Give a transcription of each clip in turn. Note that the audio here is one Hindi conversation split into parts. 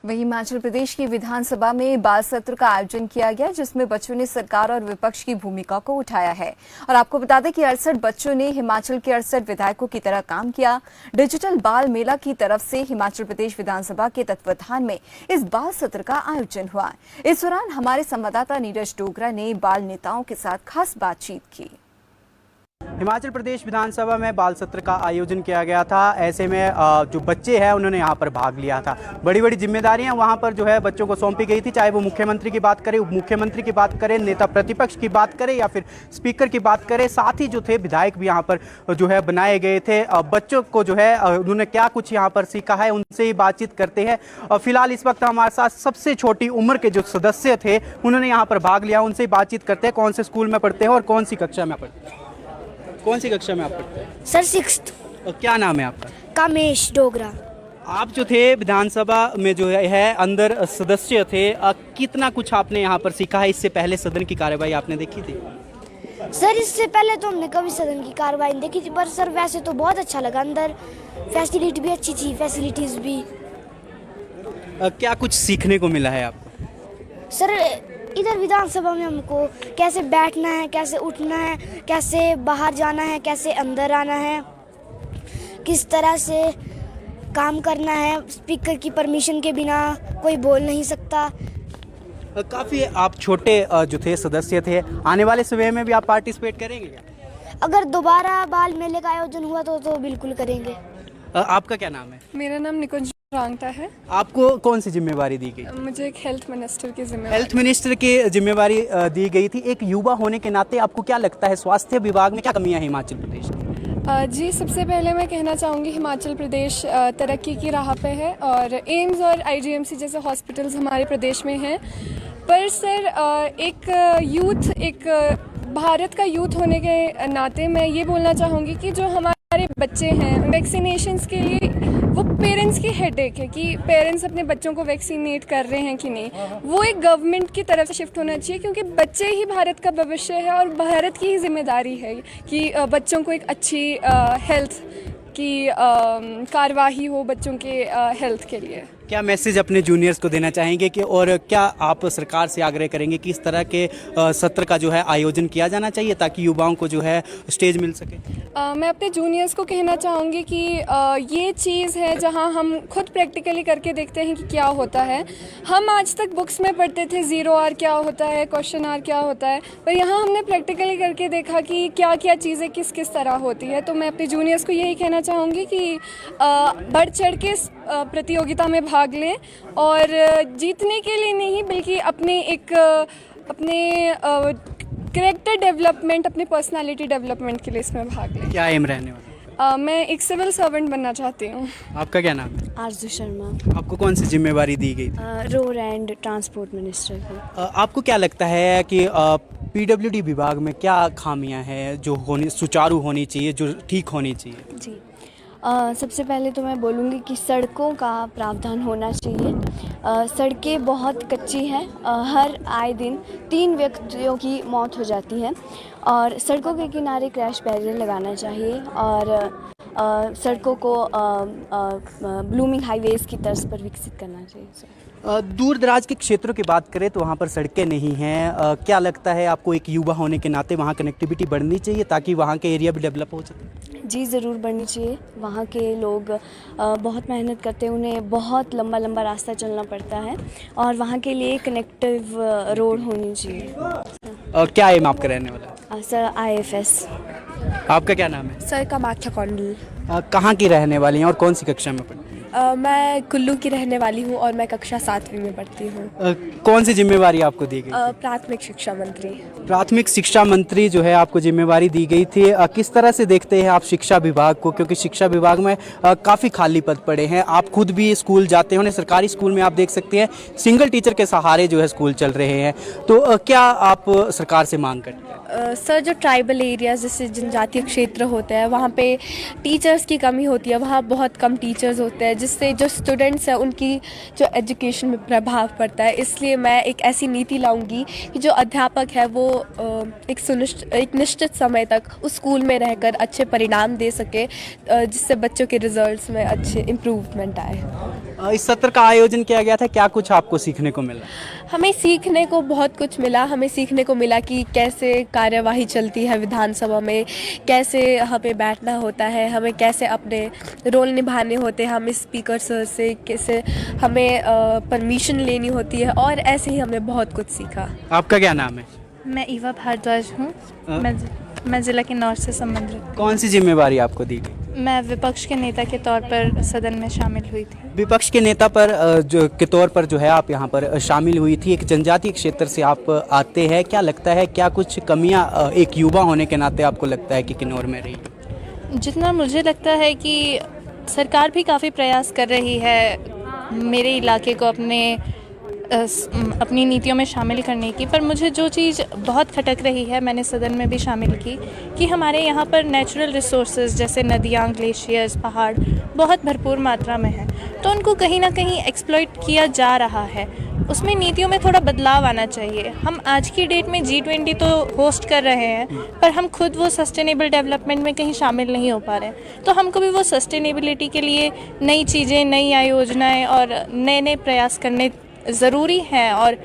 वहीं हिमाचल प्रदेश की विधानसभा में बाल सत्र का आयोजन किया गया, जिसमें बच्चों ने सरकार और विपक्ष की भूमिका को उठाया है। और आपको बता दें कि 68 बच्चों ने हिमाचल के 68 विधायकों की तरह काम किया। डिजिटल बाल मेला की तरफ से हिमाचल प्रदेश विधानसभा के तत्वावधान में इस बाल सत्र का आयोजन हुआ। इस दौरान हमारे संवाददाता नीरज डोगरा ने बाल नेताओं के साथ खास बातचीत की। हिमाचल प्रदेश विधानसभा में बाल सत्र का आयोजन किया गया था। ऐसे में जो बच्चे हैं उन्होंने यहाँ पर भाग लिया था। बड़ी बड़ी जिम्मेदारियाँ वहाँ पर जो है बच्चों को सौंपी गई थी, चाहे वो मुख्यमंत्री की बात करें, उप मुख्यमंत्री की बात करें, नेता प्रतिपक्ष की बात करें या फिर स्पीकर की बात करें। साथ ही जो थे विधायक भी यहाँ पर जो है बनाए गए थे। बच्चों को जो है उन्होंने क्या कुछ यहाँ पर सीखा है उनसे ही बातचीत करते हैं। फिलहाल इस वक्त हमारे साथ सबसे छोटी उम्र के जो सदस्य थे उन्होंने यहाँ पर भाग लिया, उनसे ही बातचीत करते हैं। कौन से स्कूल में पढ़ते हैं और कौन सी कक्षा में पढ़ते हैं? कौन सी कक्षा में आप पढ़ते हैं? Sir 6th। और क्या नाम है आपका? कामेश डोगरा। आप जो थे विधानसभा में जो है अंदर सदस्य थे, कितना कुछ आपने यहाँ पर सीखा है? इससे पहले सदन की कार्यवाही आपने देखी थी? सर इससे पहले तो हमने कभी सदन की कार्रवाई नहीं देखी थी, पर सर वैसे तो बहुत अच्छा लगा। अंदर फैसिलिटी भी अच्छी थी, फैसिलिटीज भी। क्या कुछ सीखने को मिला है आपको? सर इधर विधानसभा में हमको कैसे बैठना है, कैसे उठना है, कैसे बाहर जाना है, कैसे अंदर आना है, किस तरह से काम करना है। स्पीकर की परमिशन के बिना कोई बोल नहीं सकता। काफ़ी आप छोटे जो थे सदस्य थे, आने वाले समय में भी आप पार्टिसिपेट करेंगे क्या? अगर दोबारा बाल मेले का आयोजन हुआ तो बिल्कुल करेंगे। आपका क्या नाम है? मेरा नाम निकुंज रांगटा है। आपको कौन सी जिम्मेवारी दी गई? मुझे एक हेल्थ मिनिस्टर की जिम्मेवारी। हेल्थ मिनिस्टर की जिम्मेवारी दी गई थी। एक युवा होने के नाते आपको क्या लगता है स्वास्थ्य विभाग में क्या कमियां हैं हिमाचल प्रदेश में? जी, सबसे पहले मैं कहना चाहूँगी हिमाचल प्रदेश तरक्की की राह पे है और एम्स और आईजीएमसी जैसे हॉस्पिटल्स हमारे प्रदेश में हैं। पर सर एक भारत का यूथ होने के नाते मैं ये बोलना चाहूँगी कि जो हमारे बच्चे हैं वैक्सीनेशंस के लिए वो पेरेंट्स की हेडेक है कि पेरेंट्स अपने बच्चों को वैक्सीनेट कर रहे हैं कि नहीं। वो एक गवर्नमेंट की तरफ से शिफ्ट होना चाहिए, क्योंकि बच्चे ही भारत का भविष्य है और भारत की ही जिम्मेदारी है कि बच्चों को एक अच्छी हेल्थ की कार्यवाही हो बच्चों के हेल्थ के लिए। क्या मैसेज अपने जूनियर्स को देना चाहेंगे कि और क्या आप सरकार से आग्रह करेंगे कि इस तरह के सत्र का जो है आयोजन किया जाना चाहिए ताकि युवाओं को जो है स्टेज मिल सके? मैं अपने जूनियर्स को कहना चाहूँगी कि ये चीज़ है जहाँ हम खुद प्रैक्टिकली करके देखते हैं कि क्या होता है। हम आज तक बुक्स में पढ़ते थे 0 आर क्या होता है, क्वेश्चन आर क्या होता है, पर यहाँ हमने प्रैक्टिकली करके देखा कि क्या क्या चीज़ें किस किस तरह होती है। तो मैं अपने जूनियर्स को यही कहना चाहूँगी कि बढ़ चढ़ के प्रतियोगिता में भाग लें और जीतने के लिए नहीं बल्कि अपने कैरेक्टर डेवलपमेंट, अपने पर्सनालिटी डेवलपमेंट के लिए इसमें भाग लें। क्या एम रहने वाला? मैं एक सिविल सर्वेंट बनना चाहती हूँ। आपका क्या नाम है? आरजू शर्मा। आपको कौन सी जिम्मेवारी दी गई? रोड एंड ट्रांसपोर्ट मिनिस्टर की। आपको क्या लगता है कि पीडब्ल्यूडी विभाग में क्या खामियां हैं जो सुचारू होनी चाहिए, जो ठीक होनी चाहिए? जी, सबसे पहले तो मैं बोलूँगी कि सड़कों का प्रावधान होना चाहिए। सड़कें बहुत कच्ची हैं, हर आए दिन 3 व्यक्तियों की मौत हो जाती है और सड़कों के किनारे क्रैश बैरियर लगाना चाहिए और सड़कों को ब्लूमिंग हाईवेज़ की तर्ज पर विकसित करना चाहिए। दूर दराज के क्षेत्रों की बात करें तो वहाँ पर सड़कें नहीं हैं। क्या लगता है आपको एक युवा होने के नाते वहाँ कनेक्टिविटी बढ़नी चाहिए ताकि वहाँ के एरिया भी डेवलप हो सके? जी, ज़रूर बढ़नी चाहिए। वहाँ के लोग बहुत मेहनत करते हैं, उन्हें बहुत लंबा लंबा रास्ता चलना पड़ता है और वहाँ के लिए कनेक्टिव रोड होनी चाहिए। क्या एम आपका रहने वाला? Sir IFS। आपका क्या नाम है? सर कामाख्या कौंडल। कहाँ की रहने वाली हैं और कौन सी कक्षा में पढ़ती हैं? मैं कुल्लू की रहने वाली हूँ और मैं कक्षा 7वीं में पढ़ती हूँ। कौन सी जिम्मेवारी आपको दी गई? प्राथमिक शिक्षा मंत्री। प्राथमिक शिक्षा मंत्री जो है आपको जिम्मेवारी दी गई थी। किस तरह से देखते हैं आप शिक्षा विभाग को, क्योंकि शिक्षा विभाग में काफ़ी खाली पद पड़े हैं। आप खुद भी स्कूल जाते हो, सरकारी स्कूल में आप देख सकते हैं सिंगल टीचर के सहारे जो है स्कूल चल रहे हैं। तो क्या आप सरकार से मांग करते हैं? सर जो ट्राइबल एरियाज जैसे जनजातीय क्षेत्र होते हैं वहाँ पे टीचर्स की कमी होती है, वहाँ बहुत कम टीचर्स होते हैं जिससे जो स्टूडेंट्स हैं उनकी जो एजुकेशन में प्रभाव पड़ता है। इसलिए मैं एक ऐसी नीति लाऊंगी कि जो अध्यापक है वो एक निश्चित समय तक उस स्कूल में रहकर अच्छे परिणाम दे सके, जिससे बच्चों के रिजल्ट्स में अच्छे इम्प्रूवमेंट आए। इस सत्र का आयोजन किया गया था, क्या कुछ आपको सीखने को मिला? हमें सीखने को बहुत कुछ मिला। हमें सीखने को मिला कि कैसे कार्यवाही चलती है विधानसभा में, कैसे हमें बैठना होता है, हमें कैसे अपने रोल निभाने होते हैं, हमें स्पीकर सर से कैसे हमें परमिशन लेनी होती है, और ऐसे ही हमने बहुत कुछ सीखा। आपका क्या नाम है? मैं ईवा भारद्वाज हूँ। मैं ज़िला किन्नौर से संबंध रखती कौन सी जिम्मेवारी आपको दी गई? हूँ। मैं विपक्ष के नेता के तौर पर सदन में शामिल हुई थी। विपक्ष के नेता पर के तौर पर जो है आप यहाँ पर शामिल हुई थी। एक जनजातीय क्षेत्र से आप आते हैं, क्या लगता है क्या कुछ कमियाँ एक युवा होने के नाते आपको लगता है कि किन्नौर में रही? जितना मुझे लगता है कि सरकार भी काफ़ी प्रयास कर रही है मेरे इलाके को अपनी नीतियों में शामिल करने की, पर मुझे जो चीज़ बहुत खटक रही है, मैंने सदन में भी शामिल की, कि हमारे यहाँ पर नेचुरल रिसोर्सेज जैसे नदियाँ, ग्लेशियर्स, पहाड़ बहुत भरपूर मात्रा में हैं, तो उनको कहीं ना कहीं एक्सप्लॉइट किया जा रहा है। उसमें नीतियों में थोड़ा बदलाव आना चाहिए। हम आज की डेट में G20 तो होस्ट कर रहे हैं, पर हम खुद वो सस्टेनेबल डेवलपमेंट में कहीं शामिल नहीं हो पा रहे हैं। तो हमको भी वो सस्टेनेबिलिटी के लिए नई चीज़ें, नई योजनाएं और नए नए प्रयास करने ज़रूरी हैं, और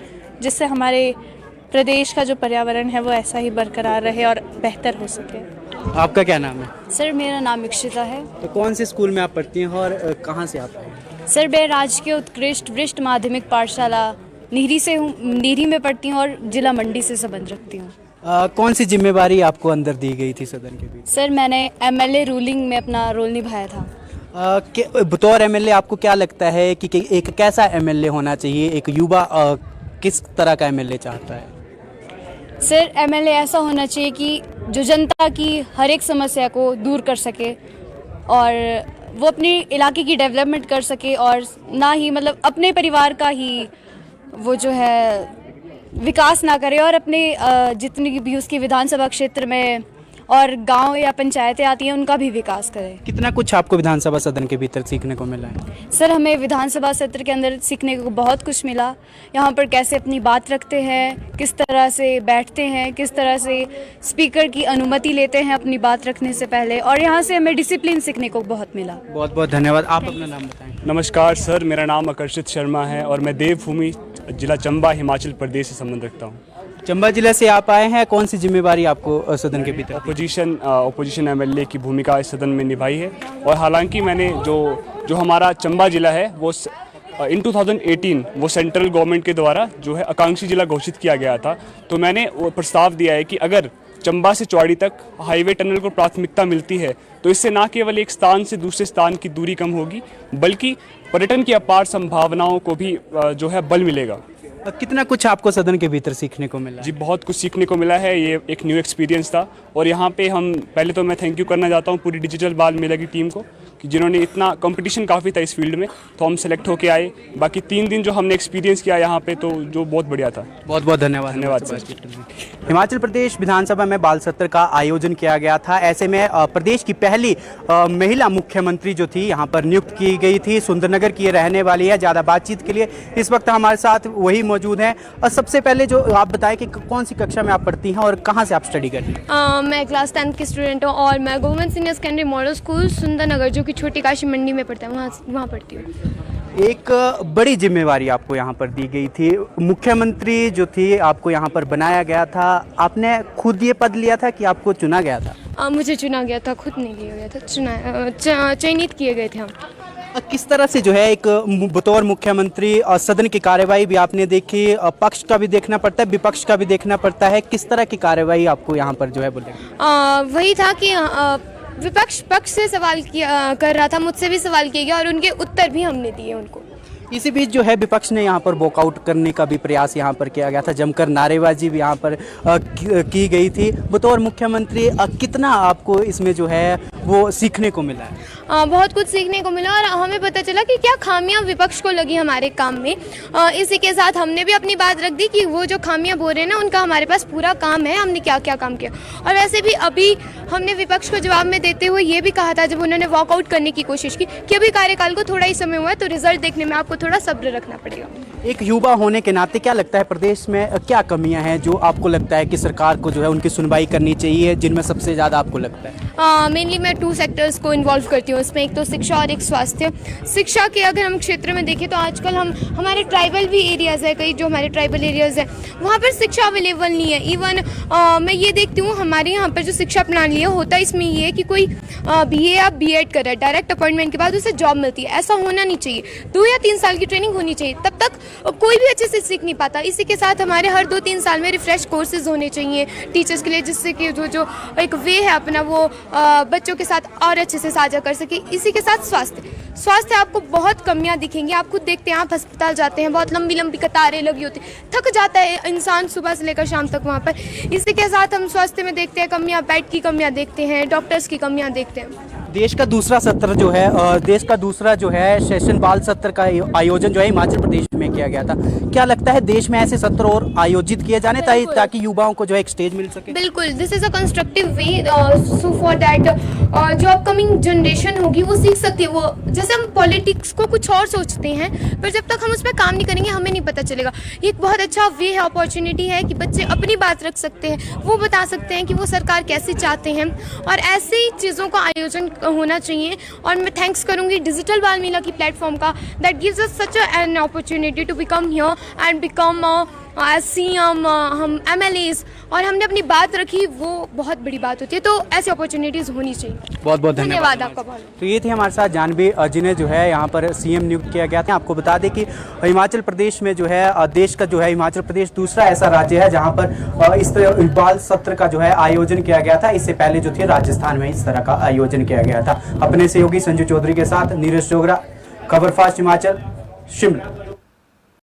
जिससे हमारे प्रदेश का जो पर्यावरण है वो ऐसा ही बरकरार रहे और बेहतर हो सके। आपका क्या नाम है? सर मेरा नाम इक्षिता है। तो कौन से स्कूल में आप पढ़ती हैं और कहाँ से आप आए हैं? सर मैं राजकीय उत्कृष्ट वरिष्ठ माध्यमिक पाठशाला नीरी से हूँ, नीरी में पढ़ती हूँ और जिला मंडी से संबंध रखती हूँ। कौन सी जिम्मेवारी आपको अंदर दी गई थी सदन के बीच? सर मैंने MLA रूलिंग में अपना रोल निभाया था। बतौर MLA आपको क्या लगता है कि एक कैसा MLA होना चाहिए? एक युवा किस तरह का MLA चाहता है? सर MLA ऐसा होना चाहिए कि जो जनता की हर एक समस्या को दूर कर सके और वो अपने इलाके की डेवलपमेंट कर सके, और ना ही मतलब अपने परिवार का ही वो जो है विकास ना करे, और अपने जितनी भी उसकी विधानसभा क्षेत्र में और गांव या पंचायतें आती हैं उनका भी विकास करे। कितना कुछ आपको विधानसभा सदन के भीतर सीखने को मिला है? सर हमें विधानसभा सत्र के अंदर सीखने को बहुत कुछ मिला। यहाँ पर कैसे अपनी बात रखते हैं, किस तरह से बैठते हैं, किस तरह से स्पीकर की अनुमति लेते हैं अपनी बात रखने से पहले, और यहाँ से हमें डिसिप्लिन सीखने को बहुत मिला। बहुत बहुत धन्यवाद। आप अपना नाम बताएं। नमस्कार सर, मेरा नाम आकर्षित शर्मा है और मैं देवभूमि जिला चंबा हिमाचल प्रदेश से संबंध रखता हूँ। चंबा जिला से आप आए हैं, कौन सी जिम्मेवारी आपको सदन के भीतर? ओपोजिशन MLA की भूमिका इस सदन में निभाई है, और हालांकि मैंने जो हमारा चंबा जिला है वो इन 2018 वो सेंट्रल गवर्नमेंट के द्वारा जो है आकांक्षी जिला घोषित किया गया था, तो मैंने वो प्रस्ताव दिया है कि अगर चंबा से चौड़ी तक हाईवे टनल को प्राथमिकता मिलती है तो इससे न केवल एक स्थान से दूसरे स्थान की दूरी कम होगी, बल्कि पर्यटन की अपार संभावनाओं को भी जो है बल मिलेगा। कितना कुछ आपको सदन के भीतर सीखने को मिला? जी बहुत कुछ सीखने को मिला है, ये एक न्यू एक्सपीरियंस था, और यहाँ पे हम पहले तो मैं थैंक यू करना चाहता हूँ पूरी डिजिटल बाल मेला की टीम को कि जिन्होंने इतना कंपटीशन काफ़ी था इस फील्ड में, तो हम सेलेक्ट होके आए। बाकी 3 दिन जो हमने एक्सपीरियंस किया यहाँ पे, तो जो बहुत बढ़िया था। बहुत बहुत धन्यवाद। धन्यवाद सर। हिमाचल प्रदेश विधानसभा में बाल सत्र का आयोजन किया गया था। ऐसे में प्रदेश की पहली महिला मुख्यमंत्री जो थी यहाँ पर नियुक्त की गई थी, सुंदरनगर की रहने वाली है। ज़्यादा बातचीत के लिए इस वक्त हमारे साथ वही मौजूद हैं। और सबसे पहले जो आप बताएं कि कौन सी कक्षा में आप पढ़ती हैं और कहाँ से आप स्टडी कर रही हैं? मैं क्लास 10th की स्टूडेंट हूँ और मैं government senior secondary model school Sundarnagar जो कि छोटी काशी मंडी में पढ़ता है, वहाँ पढ़ती हूँ। एक बड़ी जिम्मेवारी आपको यहाँ पर दी गई थी, मुख्यमंत्री जो थी आपको यहाँ पर बनाया गया था। आपने खुद ये पद लिया था कि आपको चुना गया था? मुझे चुना गया था, खुद नहीं लिया गया था, चयनित किए गए थे हम। किस तरह से जो है एक बतौर मुख्यमंत्री और सदन की कार्यवाही भी आपने देखी, पक्ष का भी देखना पड़ता है, विपक्ष का भी देखना पड़ता है, किस तरह की कार्यवाही आपको यहाँ पर जो है बोलेंगे? वही था कि विपक्ष पक्ष से सवाल कर रहा था, मुझसे भी सवाल किया गया और उनके उत्तर भी हमने दिए उनको। इसी बीच जो है विपक्ष ने यहाँ पर वॉकआउट करने का भी प्रयास यहाँ पर किया गया था, जमकर नारेबाजी भी यहाँ पर की गई थी। बतौर मुख्यमंत्री कितना आपको इसमें जो है वो सीखने को मिला है? बहुत कुछ सीखने को मिला और हमें पता चला कि क्या खामियां विपक्ष को लगी हमारे काम में। इसी के साथ हमने भी अपनी बात रख दी कि वो जो खामियां बोल रहे हैं ना, उनका हमारे पास पूरा काम है, हमने क्या क्या काम किया। और वैसे भी अभी हमने विपक्ष को जवाब में देते हुए ये भी कहा था, जब उन्होंने वॉकआउट करने की कोशिश की, कि अभी कार्यकाल को थोड़ा ही समय हुआ है, तो रिजल्ट देखने में आपको थोड़ा सब्र रखना पड़ेगा। एक युवा होने के नाते क्या लगता है प्रदेश में क्या कमियां हैं जो आपको लगता है कि सरकार को जो है उनकी सुनवाई करनी चाहिए, जिनमें सबसे ज़्यादा आपको लगता है? मेनली मैं मैं 2 सेक्टर्स को इन्वॉल्व करती हूँ इसमें, एक तो शिक्षा और एक स्वास्थ्य। शिक्षा के अगर हम क्षेत्र में देखें तो आजकल हमारे ट्राइबल भी एरियाज़ है, कई जो हमारे ट्राइबल एरियाज़ है वहाँ पर शिक्षा अवेलेबल नहीं है। इवन मैं ये देखती हूँ हमारे यहाँ पर जो शिक्षा प्रणाली है होता है इसमें ये है कि कोई BA या B.Ed करे, डायरेक्ट अपॉइंटमेंट के बाद उसे जॉब मिलती है, ऐसा होना नहीं चाहिए। 2 या 3 साल की ट्रेनिंग होनी चाहिए, तब तक कोई भी अच्छे से सीख नहीं पाता। इसी के साथ हमारे हर 2-3 साल में रिफ्रेश कोर्सेज होने चाहिए टीचर्स के लिए, जिससे कि जो एक वे है अपना वो बच्चों के साथ और अच्छे से साझा कर सके। इसी के साथ स्वास्थ्य आपको बहुत कमियां दिखेंगी। आप खुद देखते हैं, आप अस्पताल जाते हैं, बहुत लंबी लंबी कतारें लगी होती, थक जाता है इंसान सुबह से लेकर शाम तक वहाँ पर। इसी के साथ हम स्वास्थ्य में देखते हैं कमियां, बेड की कमियां देखते हैं, डॉक्टर्स की कमियां देखते हैं। देश का दूसरा सत्र जो है देश का दूसरा जो है सेशन बाल सत्र का आयोजन जो है हिमाचल प्रदेश में किया गया था। क्या लगता है देश में ऐसे सत्र और आयोजित किए जाने ताकि युवाओं को जो है एक स्टेज मिल सके? बिल्कुल, this is a constructive way so for that जो अपकमिंग जनरेशन होगी वो सीख सकती है। वो जैसे हम पॉलिटिक्स को कुछ और सोचते हैं, पर जब तक हम उस पर काम नहीं करेंगे हमें नहीं पता चलेगा। ये एक बहुत अच्छा वे है, अपॉर्चुनिटी है कि बच्चे अपनी बात रख सकते हैं, वो बता सकते हैं कि वो सरकार कैसे चाहते हैं, और ऐसे ही चीज़ों का आयोजन होना चाहिए। और मैं थैंक्स करूंगी डिजिटल बाल मेला की प्लेटफॉर्म का, that gives us such an opportunity to become here and become CM, हम MLAs, और हमने अपनी बात रखी, वो बहुत बड़ी बात होती है। तो ऐसी अपॉर्चुनिटीज़ होनी चाहिए। बहुत बहुत धन्यवाद आपका बहुत। तो ये थे हमारे साथ जानवी जिन्हें जो है यहाँ पर CM नियुक्त किया गया था। आपको बता दें कि हिमाचल प्रदेश में जो है देश का जो है हिमाचल प्रदेश दूसरा ऐसा राज्य है जहाँ पर इस तरह बाल सत्र का जो है आयोजन किया गया था। इससे पहले जो थे राजस्थान में इस तरह का आयोजन किया गया था। अपने सहयोगी संजू चौधरी के साथ नीरज चोगरा, खबर फास्ट हिमाचल, शिमला।